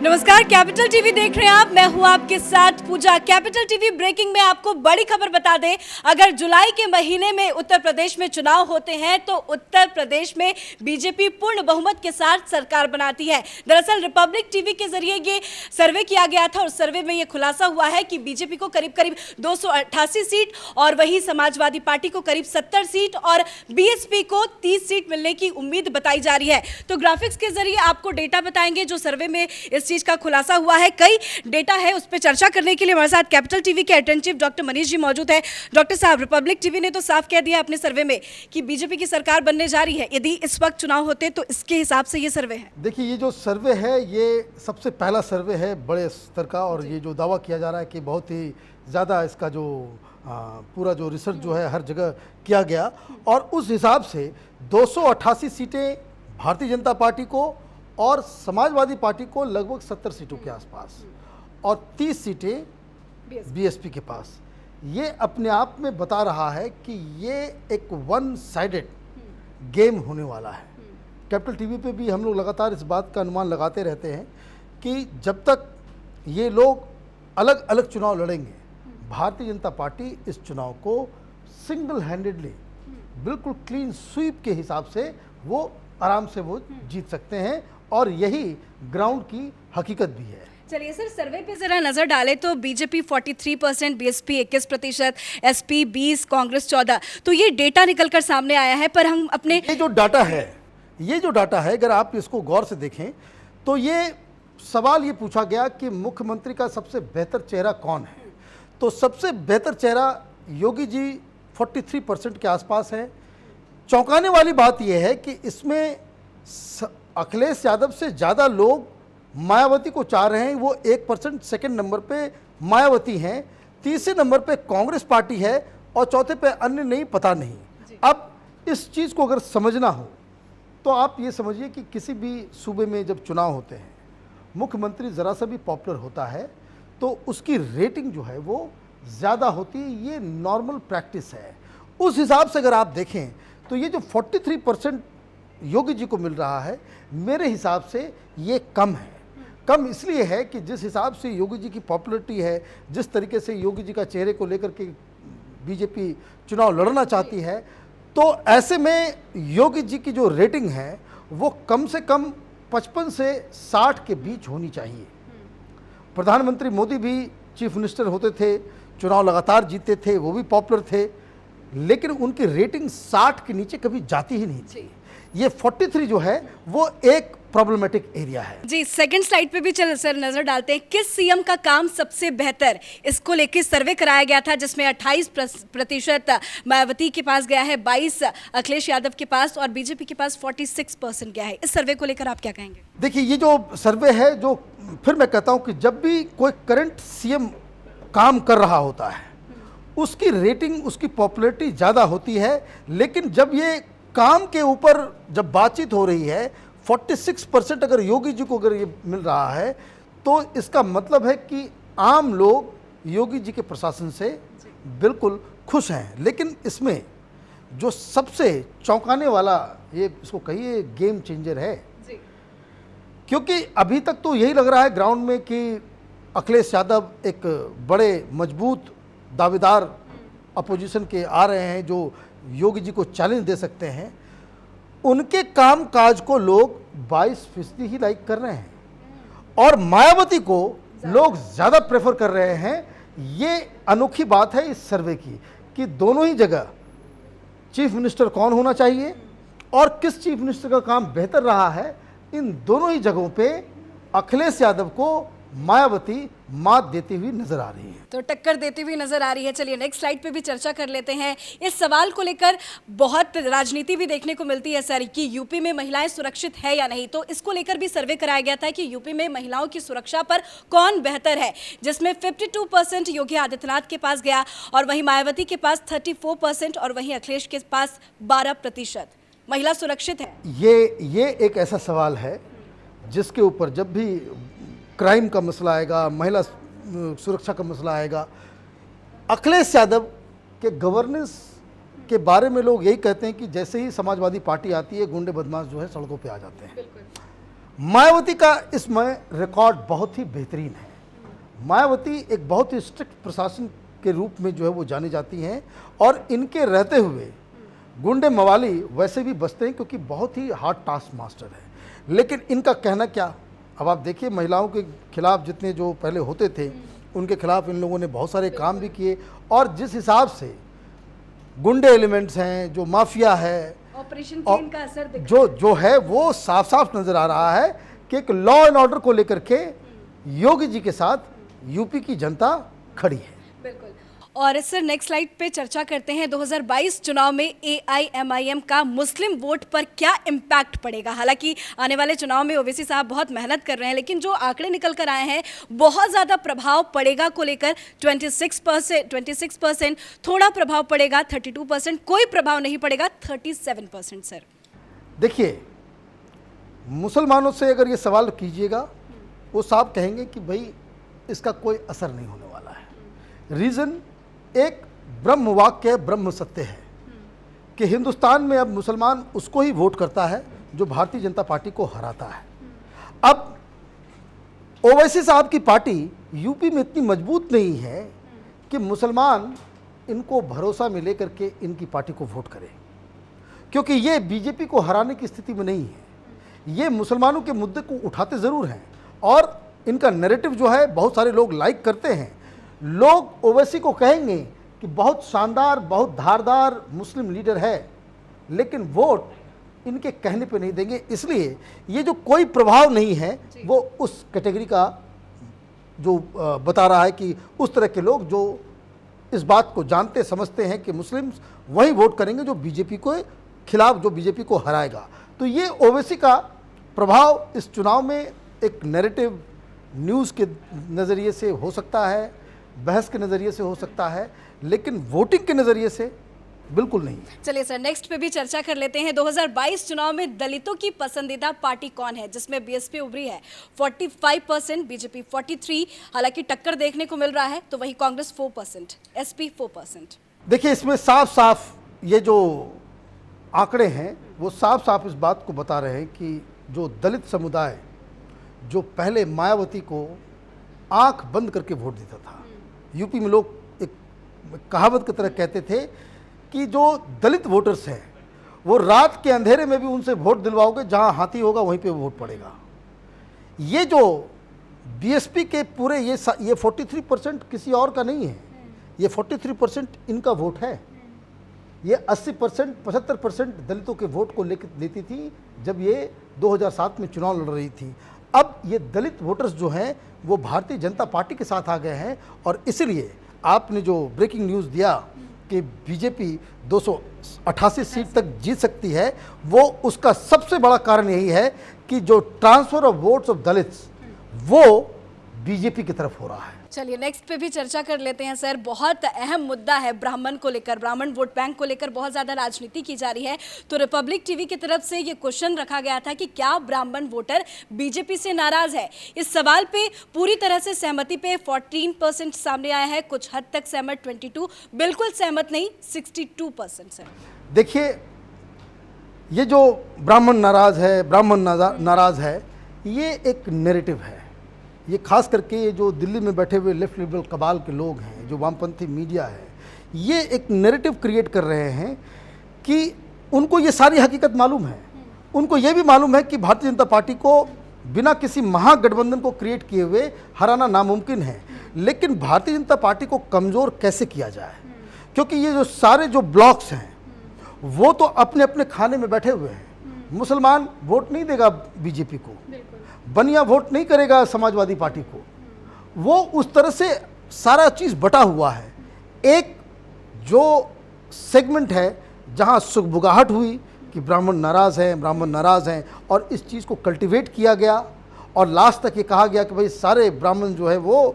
नमस्कार, capital TV देख रहे हैं आप। मैं हूं आपके साथ पूजा। कैपिटल टीवी ब्रेकिंग में आपको बड़ी खबर बता दें, अगर जुलाई के महीने में उत्तर प्रदेश में चुनाव होते हैं तो उत्तर प्रदेश में बीजेपी पूर्ण बहुमत के साथ सरकार बनाती है। दरअसल रिपब्लिक टीवी के जरिए ये सर्वे किया गया था और सर्वे में ये खुलासा हुआ है कि बीजेपी को करीब करीब 288 सीट और वहीं समाजवादी पार्टी को करीब 70 सीट और बीएसपी को 30 सीट मिलने की उम्मीद बताई जा रही है। तो ग्राफिक्स के जरिए आपको डेटा बताएंगे जो सर्वे में इस चीज का खुलासा हुआ है। कई डेटा है, उस पर चर्चा करने के लिए हमारे साथ कैपिटल टीवी के editor in chief doctor Manish ji मौजूद है। डॉक्टर साहब, रिपब्लिक टीवी ने तो साफ कह दिया अपने सर्वे में कि बीजेपी की सरकार बनने जा रही है। यदि इस वक्त चुनाव होते तो इसके हिसाब से ये सर्वे है। देखिए, ये जो सर्वे है ये सबसे पहला सर्वे है बड़े स्तर का, और ये जो दावा किया जा रहा है कि बहुत ही ज़्यादा इसका जो पूरा जो रिसर्च जो है हर जगह किया गया, और उस हिसाब से 288 सीटें भारतीय जनता पार्टी को और समाजवादी पार्टी को लगभग 70 सीटों के आसपास और 30 सीटें बीएसपी के पास। ये अपने आप में बता रहा है कि ये एक वन साइडेड गेम होने वाला है। कैपिटल टीवी पे भी हम लोग लगातार इस बात का अनुमान लगाते रहते हैं कि जब तक ये लोग अलग अलग चुनाव लड़ेंगे, भारतीय जनता पार्टी इस चुनाव को सिंगल हैंडेडली बिल्कुल क्लीन स्वीप के हिसाब से वो आराम से वो जीत सकते हैं, और यही ग्राउंड की हकीकत भी है। चलिए सर, सर्वे पे जरा नजर डालें तो बीजेपी 43%, बीएसपी 21%, एसपी 20%, कांग्रेस 14%। तो ये डेटा निकलकर सामने आया है, पर हम अपने ये जो डाटा है अगर आप इसको गौर से देखें तो ये सवाल ये पूछा गया कि मुख्यमंत्री का सबसे बेहतर चेहरा कौन है, तो सबसे बेहतर चेहरा योगी जी 43% के आसपास है। चौंकाने वाली बात यह है कि इसमें अखिलेश यादव से ज़्यादा लोग मायावती को चाह रहे हैं, वो 1%। सेकेंड नंबर पे मायावती हैं, तीसरे नंबर पे कांग्रेस पार्टी है, और चौथे पे अन्य नहीं, पता नहीं। अब इस चीज़ को अगर समझना हो तो आप ये समझिए कि किसी भी सूबे में जब चुनाव होते हैं, मुख्यमंत्री ज़रा सा भी पॉपुलर होता है तो उसकी रेटिंग जो है वो ज़्यादा होती है। ये नॉर्मल प्रैक्टिस है। उस हिसाब से अगर आप देखें तो ये जो 43% योगी जी को मिल रहा है, मेरे हिसाब से ये कम है। कम इसलिए है कि जिस हिसाब से योगी जी की पॉपुलैरिटी है, जिस तरीके से योगी जी का चेहरे को लेकर के बीजेपी चुनाव लड़ना चाहती है, तो ऐसे में योगी जी की जो रेटिंग है वो कम से कम 55 से 60 के बीच होनी चाहिए। प्रधानमंत्री मोदी भी चीफ मिनिस्टर होते थे, चुनाव लगातार जीतते थे, वो भी पॉपुलर थे, लेकिन उनकी रेटिंग 60 के नीचे कभी जाती ही नहीं थी। ये 43 जो है वो एक प्रॉब्लमेटिक एरिया है। जी, सेकंड स्लाइड पे भी चल सर नजर डालते हैं। किस सीएम का काम सबसे बेहतर, इसको लेकर सर्वे कराया गया था जिसमें 28% मायावती के पास गया है, 22 अखिलेश यादव के पास और बीजेपी के पास 46% गया है। इस सर्वे को लेकर आप क्या कहेंगे? देखिए, ये जो सर्वे है, जो फिर मैं कहता हूं कि जब भी कोई करंट सीएम काम कर रहा होता है उसकी रेटिंग, उसकी पॉपुलैरिटी ज़्यादा होती है, लेकिन जब ये काम के ऊपर जब बातचीत हो रही है, 46% अगर योगी जी को अगर ये मिल रहा है तो इसका मतलब है कि आम लोग योगी जी के प्रशासन से बिल्कुल खुश हैं। लेकिन इसमें जो सबसे चौंकाने वाला, ये इसको कहिए गेम चेंजर है, क्योंकि अभी तक तो यही लग रहा है ग्राउंड में कि अखिलेश यादव एक बड़े मजबूत दावेदार अपोजिशन के आ रहे हैं जो योगी जी को चैलेंज दे सकते हैं। उनके काम काज को लोग 22% ही लाइक कर रहे हैं, और मायावती को लोग ज़्यादा प्रेफर कर रहे हैं। ये अनोखी बात है इस सर्वे की कि दोनों ही जगह चीफ मिनिस्टर कौन होना चाहिए और किस चीफ मिनिस्टर का काम बेहतर रहा है, इन दोनों ही जगहों पे अखिलेश यादव को मायावती मात देती हुई नजर आ रही है, तो टक्कर देती हुई नजर आ रही है। चलिए नेक्स्ट स्लाइड पे भी चर्चा कर लेते हैं। इस सवाल को लेकर बहुत राजनीति भी देखने को मिलती है सर कि यूपी में महिलाएं सुरक्षित है या नहीं, तो इसको लेकर भी सर्वे कराया गया था कि यूपी में महिलाओं की सुरक्षा पर कौन बेहतर है, जिसमें 52% योगी आदित्यनाथ के पास गया और वहीं मायावती के पास 34% और वहीं अखिलेश के पास 12%। महिला सुरक्षित है? ये एक ऐसा सवाल है जिसके ऊपर जब भी क्राइम का मसला आएगा, महिला सुरक्षा का मसला आएगा, अखिलेश यादव के गवर्नेंस के बारे में लोग यही कहते हैं कि जैसे ही समाजवादी पार्टी आती है, गुंडे बदमाश जो है सड़कों पे आ जाते हैं। मायावती का इसमें रिकॉर्ड बहुत ही बेहतरीन है। मायावती एक बहुत ही स्ट्रिक्ट प्रशासन के रूप में जो है वो जानी जाती हैं और इनके रहते हुए गुंडे मवाली वैसे भी बचते हैं क्योंकि बहुत ही हार्ड टास्क मास्टर है। लेकिन इनका कहना क्या, अब आप देखिए महिलाओं के खिलाफ जितने जो पहले होते थे उनके खिलाफ इन लोगों ने बहुत सारे काम भी किए और जिस हिसाब से गुंडे एलिमेंट्स हैं, जो माफिया है, ऑपरेशन और क्लीन का असर दिख जो है वो साफ साफ नजर आ रहा है कि एक लॉ एंड ऑर्डर को लेकर के योगी जी के साथ यूपी की जनता खड़ी है। बिल्कुल। और सर नेक्स्ट स्लाइड पे चर्चा करते हैं 2022 चुनाव में एआईएमआईएम का मुस्लिम वोट पर क्या इम्पैक्ट पड़ेगा। हालांकि आने वाले चुनाव में ओवैसी साहब बहुत मेहनत कर रहे हैं, लेकिन जो आंकड़े निकल कर आए हैं बहुत ज़्यादा प्रभाव पड़ेगा को लेकर 26%, थोड़ा प्रभाव पड़ेगा 32%, कोई प्रभाव नहीं पड़ेगा 37%। सर देखिए, मुसलमानों से अगर ये सवाल कीजिएगा वो साहब कहेंगे कि भाई इसका कोई असर नहीं होने वाला है। रीज़न एक ब्रह्म वाक्य, ब्रह्म सत्य है कि हिंदुस्तान में अब मुसलमान उसको ही वोट करता है जो भारतीय जनता पार्टी को हराता है। अब ओवैसी साहब की पार्टी यूपी में इतनी मजबूत नहीं है कि मुसलमान इनको भरोसा में लेकर के इनकी पार्टी को वोट करें, क्योंकि ये बीजेपी को हराने की स्थिति में नहीं है। ये मुसलमानों के मुद्दे को उठाते ज़रूर हैं और इनका नैरेटिव जो है बहुत सारे लोग लाइक करते हैं। लोग ओवैसी को कहेंगे कि बहुत शानदार, बहुत धारदार मुस्लिम लीडर है, लेकिन वोट इनके कहने पे नहीं देंगे। इसलिए ये जो कोई प्रभाव नहीं है वो उस कैटेगरी का जो बता रहा है कि उस तरह के लोग जो इस बात को जानते समझते हैं कि मुस्लिम्स वही वोट करेंगे जो बीजेपी को खिलाफ, जो बीजेपी को हराएगा। तो ये ओवैसी का प्रभाव इस चुनाव में एक नैरेटिव न्यूज़ के नज़रिए से हो सकता है, बहस के नज़रिए से हो सकता है, लेकिन वोटिंग के नज़रिए से बिल्कुल नहीं। चलिए सर नेक्स्ट पे भी चर्चा कर लेते हैं। 2022 चुनाव में दलितों की पसंदीदा पार्टी कौन है, जिसमें बीएसपी उभरी है 45%, बीजेपी 43%। हालांकि टक्कर देखने को मिल रहा है, तो वही कांग्रेस 4%, एसपी 4%। देखिए, इसमें साफ साफ ये जो आंकड़े हैं वो साफ साफ इस बात को बता रहे हैं कि जो दलित समुदाय जो पहले मायावती को आंख बंद करके वोट देता था, यूपी में लोग एक कहावत की तरह कहते थे कि जो दलित वोटर्स हैं वो रात के अंधेरे में भी उनसे वोट दिलवाओगे, जहां हाथी होगा वहीं पे वोट पड़ेगा। ये जो बीएसपी के पूरे ये 43% किसी और का नहीं है, ये 43% इनका वोट है। ये 80%, 75% दलितों के वोट को लेती थी जब ये 2007 में चुनाव लड़ रही थी। अब ये दलित वोटर्स जो हैं वो भारतीय जनता पार्टी के साथ आ गए हैं और इसलिए आपने जो ब्रेकिंग न्यूज़ दिया कि बीजेपी 288 सीट तक जीत सकती है, वो उसका सबसे बड़ा कारण यही है कि जो transfer of votes of Dalits वो बीजेपी की तरफ हो रहा है। चलिए नेक्स्ट पे भी चर्चा कर लेते हैं सर। बहुत अहम मुद्दा है ब्राह्मण को लेकर, ब्राह्मण वोट बैंक को लेकर बहुत ज़्यादा राजनीति की जा रही है। तो रिपब्लिक टीवी की तरफ से ये क्वेश्चन रखा गया था कि क्या ब्राह्मण वोटर बीजेपी से नाराज है। इस सवाल पे पूरी तरह से सहमति पे 14% सामने आया है, कुछ हद तक सहमत 22%, बिल्कुल सहमत नहीं 62% सर। देखिए, ये जो ब्राह्मण नाराज है ये एक नैरेटिव है। ये खास करके ये जो दिल्ली में बैठे हुए लेफ्ट लिबरल कबाल के लोग हैं, जो वामपंथी मीडिया है, ये एक नैरेटिव क्रिएट कर रहे हैं कि उनको ये सारी हकीकत मालूम है। उनको ये भी मालूम है कि भारतीय जनता पार्टी को बिना किसी महागठबंधन को क्रिएट किए हुए हराना नामुमकिन है, लेकिन भारतीय जनता पार्टी को कमज़ोर कैसे किया जाए, क्योंकि ये जो सारे जो ब्लॉक्स हैं वो तो अपने अपने खाने में बैठे हुए हैं। मुसलमान वोट नहीं देगा बीजेपी को, बनिया वोट नहीं करेगा समाजवादी पार्टी को। वो उस तरह से सारा चीज़ बटा हुआ है। एक जो सेगमेंट है जहां सुगबुगाहट हुई कि ब्राह्मण नाराज़ हैं और इस चीज़ को कल्टीवेट किया गया और लास्ट तक ये कहा गया कि भाई सारे ब्राह्मण जो है वो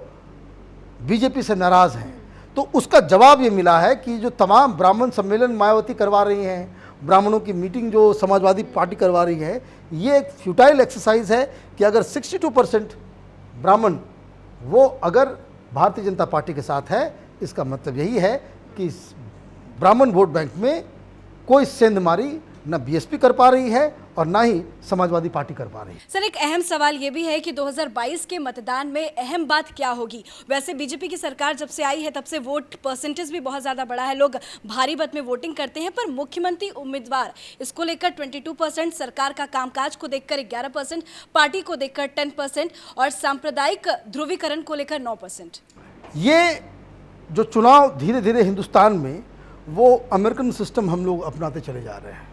बीजेपी से नाराज़ हैं। तो उसका जवाब ये मिला है कि जो तमाम ब्राह्मण सम्मेलन मायावती करवा रही हैं, ब्राह्मणों की मीटिंग जो समाजवादी पार्टी करवा रही है, ये एक फ्यूटाइल एक्सरसाइज है कि अगर 62% ब्राह्मण वो अगर भारतीय जनता पार्टी के साथ है, इसका मतलब यही है कि ब्राह्मण वोट बैंक में कोई सेंधमारी ना बीएसपी कर पा रही है और ना ही समाजवादी पार्टी कर पा रही है। सर, एक अहम सवाल ये भी है कि 2022 के मतदान में अहम बात क्या होगी। वैसे बीजेपी की सरकार जब से आई है तब से वोट परसेंटेज भी बहुत ज़्यादा बढ़ा है, लोग भारी मत में वोटिंग करते हैं, पर मुख्यमंत्री उम्मीदवार इसको लेकर 22%, सरकार का कामकाज को देखकर 11%, पार्टी को देखकर 10% और सांप्रदायिक ध्रुवीकरण को लेकर 9%। ये जो चुनाव धीरे धीरे हिंदुस्तान में वो अमेरिकन सिस्टम हम लोग अपनाते चले जा रहे हैं।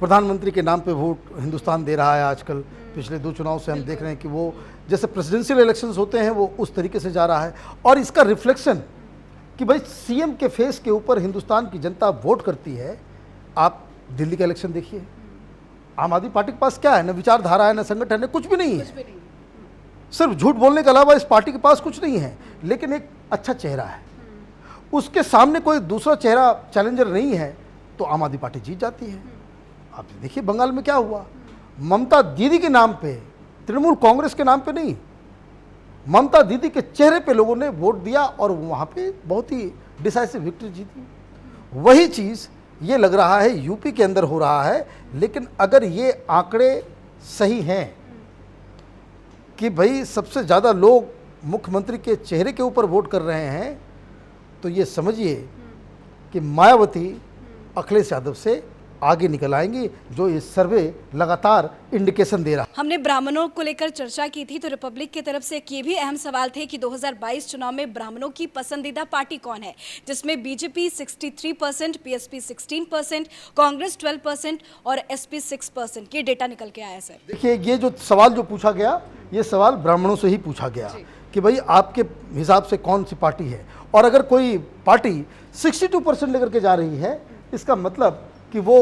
प्रधानमंत्री के नाम पे वोट हिंदुस्तान दे रहा है आजकल। पिछले 2 चुनाव से हम देख रहे हैं कि वो जैसे प्रेसिडेंशियल इलेक्शंस होते हैं वो उस तरीके से जा रहा है, और इसका रिफ्लेक्शन कि भाई सीएम के फेस के ऊपर हिंदुस्तान की जनता वोट करती है। आप दिल्ली का इलेक्शन देखिए, आम आदमी पार्टी के पास क्या है? न विचारधारा है, न संगठन है, कुछ भी नहीं है। सिर्फ झूठ बोलने के अलावा इस पार्टी के पास कुछ नहीं है, लेकिन एक अच्छा चेहरा है। उसके सामने कोई दूसरा चेहरा चैलेंजर नहीं है तो आम आदमी पार्टी जीत जाती है। आप देखिए बंगाल में क्या हुआ, ममता दीदी के नाम पे, तृणमूल कांग्रेस के नाम पे नहीं, ममता दीदी के चेहरे पे लोगों ने वोट दिया और वहाँ पे बहुत ही डिसाइसिव विक्ट्री जीती। वही चीज़ ये लग रहा है यूपी के अंदर हो रहा है। लेकिन अगर ये आंकड़े सही हैं कि भाई सबसे ज़्यादा लोग मुख्यमंत्री के चेहरे के ऊपर वोट कर रहे हैं, तो ये समझिए कि मायावती अखिलेश यादव से आगे निकल आएंगी, जो ये सर्वे लगातार इंडिकेशन दे रहा है। हमने ब्राह्मणों को लेकर चर्चा की थी, तो रिपब्लिक की तरफ से एक ये भी अहम सवाल थे कि 2022 चुनाव में ब्राह्मणों की पसंदीदा पार्टी कौन है, जिसमें बीजेपी 63%, पीएसपी 16%, कांग्रेस 12% और एसपी 6%। ये डेटा निकल के आया सर। देखिए ये जो सवाल जो पूछा गया, ये सवाल ब्राह्मणों से ही पूछा गया कि भाई आपके हिसाब से कौन सी पार्टी है, और अगर कोई पार्टी 62% लेकर के जा रही है, इसका मतलब कि वो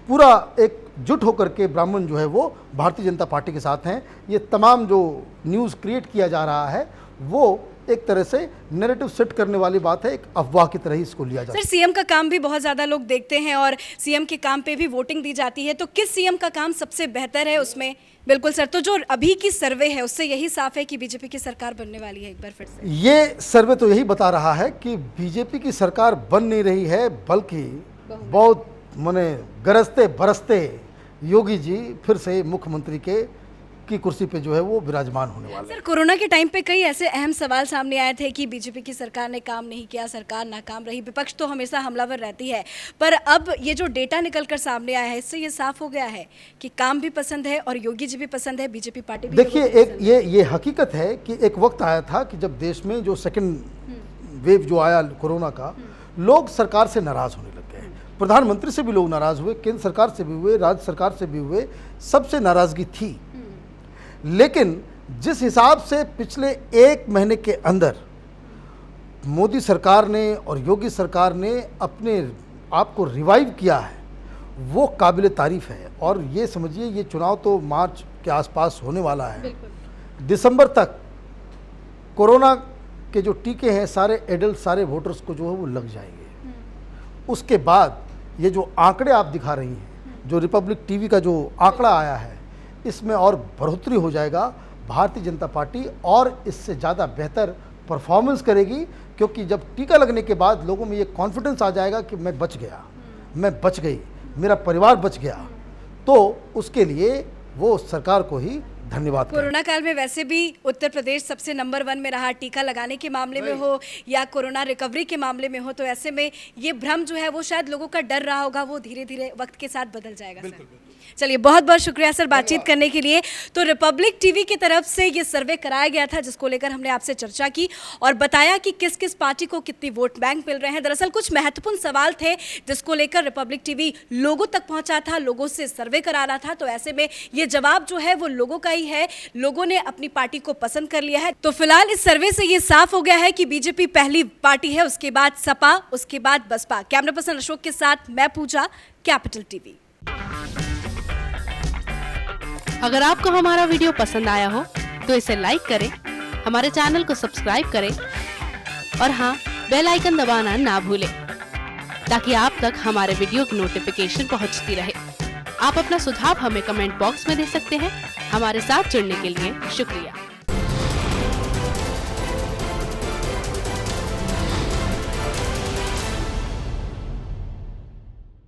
पूरा एक जुट होकर के ब्राह्मण जो है वो भारतीय जनता पार्टी के साथ हैं। ये तमाम जो न्यूज़ क्रिएट किया जा रहा है वो एक तरह से नैरेटिव सेट करने वाली बात है, एक अफवाह की तरह ही इसको लिया जाता है। सर, सीएम का काम भी बहुत ज़्यादा लोग देखते हैं और सीएम के काम पे भी वोटिंग दी जाती है, तो किस सीएम का काम सबसे बेहतर है उसमें? बिल्कुल सर, तो जो अभी की सर्वे है उससे यही साफ है कि बीजेपी की सरकार बनने वाली है एक बार फिर से। ये सर्वे तो यही बता रहा है कि बीजेपी की सरकार बन नहीं रही है, बल्कि बहुत माने गरजते बरसते योगी जी फिर से मुख्यमंत्री की कुर्सी पे जो है वो विराजमान होने वाले हैं। सर, कोरोना के टाइम पे कई ऐसे अहम सवाल सामने आए थे कि बीजेपी की सरकार ने काम नहीं किया, सरकार नाकाम रही, विपक्ष तो हमेशा हमलावर रहती है, पर अब ये जो डेटा निकल कर सामने आया है इससे ये साफ हो गया है कि काम भी पसंद है और योगी जी भी पसंद है, बीजेपी पार्टी भी। देखिए एक ये हकीकत है कि एक वक्त आया था कि जब देश में जो सेकेंड वेव जो आया कोरोना का, लोग सरकार से नाराज होने लगे। प्रधानमंत्री से भी लोग नाराज हुए, केंद्र सरकार से भी हुए, राज्य सरकार से भी हुए, सबसे नाराजगी थी। लेकिन जिस हिसाब से पिछले 1 महीने के अंदर मोदी सरकार ने और योगी सरकार ने अपने आप को रिवाइव किया है, वो काबिल तारीफ है। और ये समझिए ये चुनाव तो मार्च के आसपास होने वाला है। दिसंबर तक कोरोना के जो टीके हैं सारे एडल्ट, सारे वोटर्स को जो है वो लग जाएंगे। उसके बाद ये जो आंकड़े आप दिखा रही हैं, जो रिपब्लिक टीवी का जो आंकड़ा आया है, इसमें और बढ़ोतरी हो जाएगा। भारतीय जनता पार्टी और इससे ज़्यादा बेहतर परफॉर्मेंस करेगी, क्योंकि जब टीका लगने के बाद लोगों में ये कॉन्फिडेंस आ जाएगा कि मैं बच गया, मैं बच गई, मेरा परिवार बच गया, तो उसके लिए वो सरकार को ही धन्यवाद। कोरोना काल में वैसे भी उत्तर प्रदेश सबसे नंबर 1 में रहा, टीका लगाने के मामले में हो या कोरोना रिकवरी के मामले में हो, तो ऐसे में ये भ्रम जो है वो शायद लोगों का डर रहा होगा, वो धीरे धीरे वक्त के साथ बदल जाएगा। सर, चलिए बहुत बहुत शुक्रिया सर बातचीत करने के लिए। तो रिपब्लिक टीवी की तरफ से ये सर्वे कराया गया था, जिसको लेकर हमने आपसे चर्चा की और बताया कि किस किस पार्टी को कितनी वोट बैंक मिल रहे हैं। दरअसल कुछ महत्वपूर्ण सवाल थे जिसको लेकर रिपब्लिक टीवी लोगों तक पहुंचा था, लोगों से सर्वे करा रहा था, तो ऐसे में ये जवाब जो है वो लोगों का ही है, लोगों ने अपनी पार्टी को पसंद कर लिया है। तो फिलहाल इस सर्वे से ये साफ हो गया है कि बीजेपी पहली पार्टी है, उसके बाद सपा, उसके बाद बसपा। कैमरा पर्सन अशोक के साथ मैं पूजा, कैपिटल टीवी। अगर आपको हमारा वीडियो पसंद आया हो तो इसे लाइक करें, हमारे चैनल को सब्सक्राइब करें और हाँ, बेल आइकन दबाना ना भूलें ताकि आप तक हमारे वीडियो की नोटिफिकेशन पहुंचती रहे। आप अपना सुझाव हमें कमेंट बॉक्स में दे सकते हैं। हमारे साथ जुड़ने के लिए शुक्रिया।